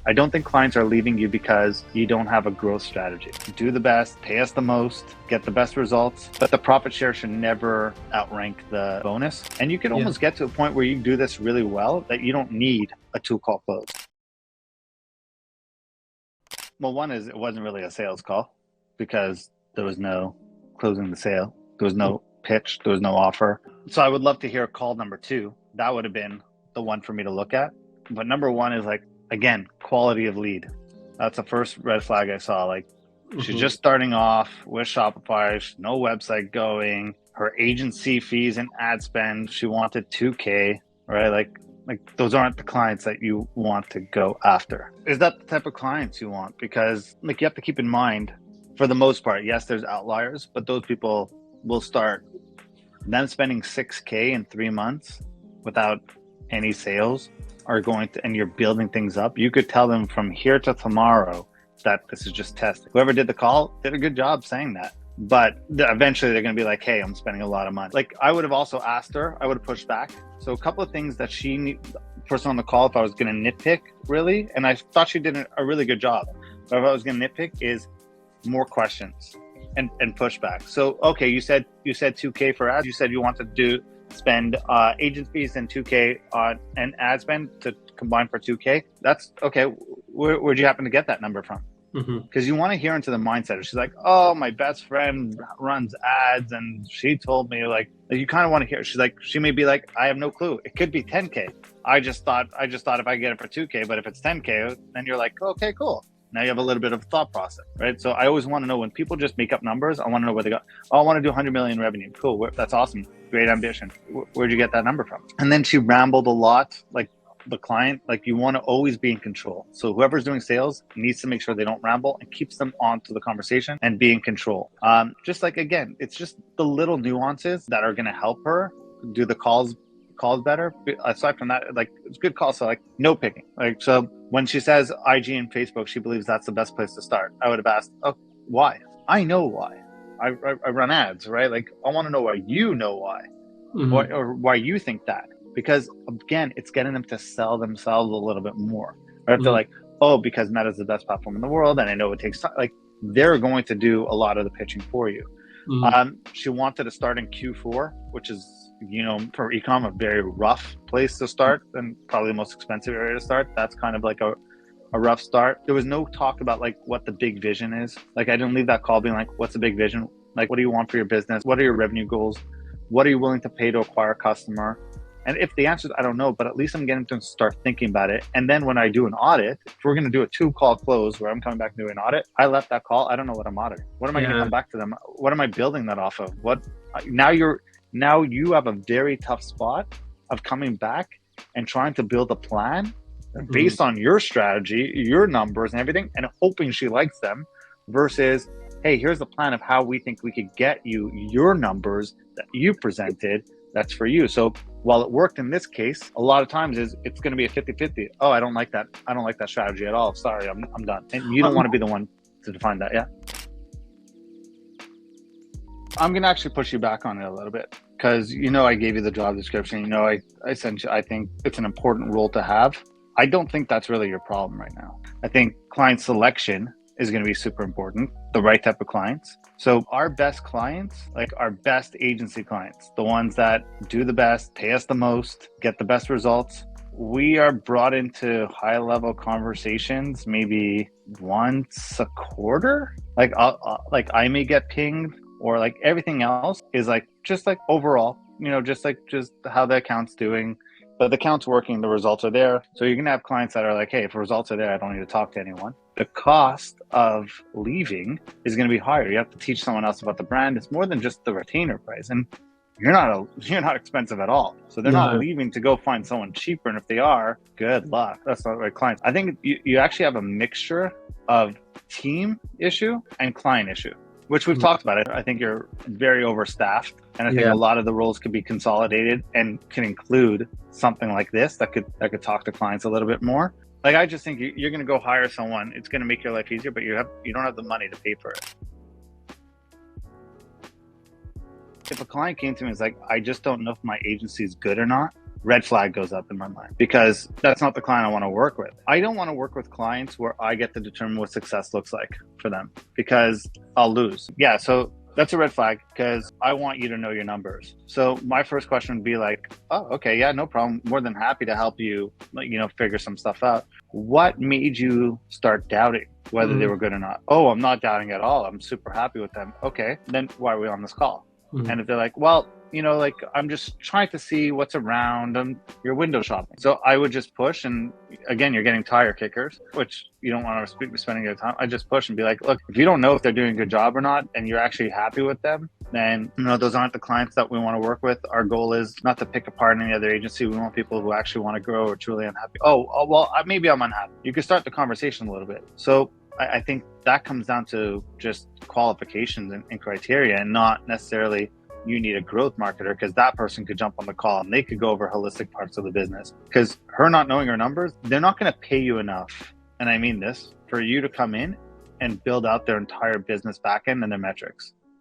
I don't think clients are leaving you because you don't have a growth strategy. Do the best, pay us the most, get the best results, but the profit share should never outrank the bonus. And you can almost get to a point where you do this really well that you don't need a 2-call close. Well, one is it wasn't really a sales call because there was no closing the sale. There was no pitch. There was no offer. So I would love to hear call number 2. That would have been the one for me to look at. But number 1 is like, again, quality of lead. That's the first red flag I saw. Like she's just starting off with Shopify, no website going, her agency fees and ad spend, she wanted $2K, right? Like those aren't the clients that you want to go after. Is that the type of clients you want? Because like you have to keep in mind, for the most part, yes, there's outliers, but those people will start them spending $6K in 3 months without any sales are going to, and you're building things up. You could tell them from here to tomorrow that this is just testing. Whoever did the call did a good job saying that. But eventually they're going to be like, hey, I'm spending a lot of money. Like I would have also asked her, I would have pushed back. So a couple of things that the person on the call, if I was going to nitpick really, and I thought she did a really good job, but if I was going to nitpick is more questions and pushback. So, okay, you said 2K for ads. You said you wanted to spend agent fees and 2K on an ad spend to combine for 2K. That's okay. Where'd you happen to get that number from? Because you want to hear into the mindset. She's like, oh, my best friend runs ads and she told me, like you kind of want to hear. She's like, she may be like, I have no clue. It could be 10K. I just thought if I get it for 2K, but if it's 10K, then you're like, okay, cool. Now you have a little bit of thought process, right? So I always want to know when people just make up numbers, I want to know where they go. Oh, I want to do 100 million revenue. Cool. That's awesome. Great ambition. Where'd you get that number from? And then she rambled a lot, like the client, like you want to always be in control. So whoever's doing sales needs to make sure they don't ramble and keeps them onto the conversation and be in control. Just like, again, it's just the little nuances that are going to help her do the calls better. Aside from that, like it's good calls. So like no picking. Like, so when she says IG and Facebook, she believes that's the best place to start. I would have asked, oh, why? I know why. I run ads, right? Like I want to know why you know why, or why you think that. Because again, it's getting them to sell themselves a little bit more. Right? If they're like, oh, because Meta's the best platform in the world, and I know it takes time. Like they're going to do a lot of the pitching for you. She wanted to start in Q4, which is, for ecom, a very rough place to start and probably the most expensive area to start. That's kind of like a rough start. There was no talk about like what the big vision is. Like I didn't leave that call being like, what's the big vision? Like, what do you want for your business? What are your revenue goals? What are you willing to pay to acquire a customer? And if the answer is I don't know, but at least I'm getting to start thinking about it. And then when I do an audit, if we're going to do a 2-call close where I'm coming back to do an audit, I left that call. I don't know what I'm auditing. What am I going to come back to them? What am I building that off of? Now you have a very tough spot of coming back and trying to build a plan based on your strategy, your numbers and everything, and hoping she likes them versus, hey, here's the plan of how we think we could get you your numbers that you presented. That's for you. So while it worked in this case, a lot of times it's going to be a 50-50. Oh, I don't like that. I don't like that strategy at all. Sorry, I'm done. And you don't want to be the one to define that. Yeah. I'm going to actually push you back on it a little bit because, I gave you the job description. I sent you, I think it's an important role to have. I don't think that's really your problem right now. I think client selection is going to be super important, the right type of clients. So our best clients, like our best agency clients, the ones that do the best, pay us the most, get the best results, we are brought into high level conversations maybe once a quarter. Like I may get pinged, or like everything else is like just like overall, just how the account's doing. But the account's working, the results are there. So you're going to have clients that are like, hey, if results are there, I don't need to talk to anyone. The cost of leaving is going to be higher. You have to teach someone else about the brand. It's more than just the retainer price. And you're not expensive at all. So they're not leaving to go find someone cheaper. And if they are, good luck. That's not the right client. I think you actually have a mixture of team issue and client issue, which we've talked about. I think you're very overstaffed. And I think a lot of the roles could be consolidated and can include something like this that could talk to clients a little bit more. Like, I just think you're going to go hire someone. It's going to make your life easier, but you don't have the money to pay for it. If a client came to me and was like, I just don't know if my agency is good or not, red flag goes up in my mind, because that's not the client I want to work with. I don't want to work with clients where I get to determine what success looks like for them, because I'll lose. Yeah, so that's a red flag, because I want you to know your numbers. So my first question would be like, oh, okay, yeah, no problem. More than happy to help you, figure some stuff out. What made you start doubting whether they were good or not? Oh, I'm not doubting at all. I'm super happy with them. Okay, then why are we on this call? And if they're like, well, I'm just trying to see what's around, you're window shopping. So I would just push, and again, you're getting tire kickers, which you don't want to be spending your time. I just push and be like, look, if you don't know if they're doing a good job or not, and you're actually happy with them, then those aren't the clients that we want to work with. Our goal is not to pick apart any other agency. We want people who actually want to grow or truly unhappy. Oh well, maybe I'm unhappy. You can start the conversation a little bit. So I think that comes down to just qualifications and criteria, and not necessarily you need a growth marketer, because that person could jump on the call and they could go over holistic parts of the business. Because her not knowing her numbers, they're not going to pay you enough, and I mean this, for you to come in and build out their entire business backend and their metrics.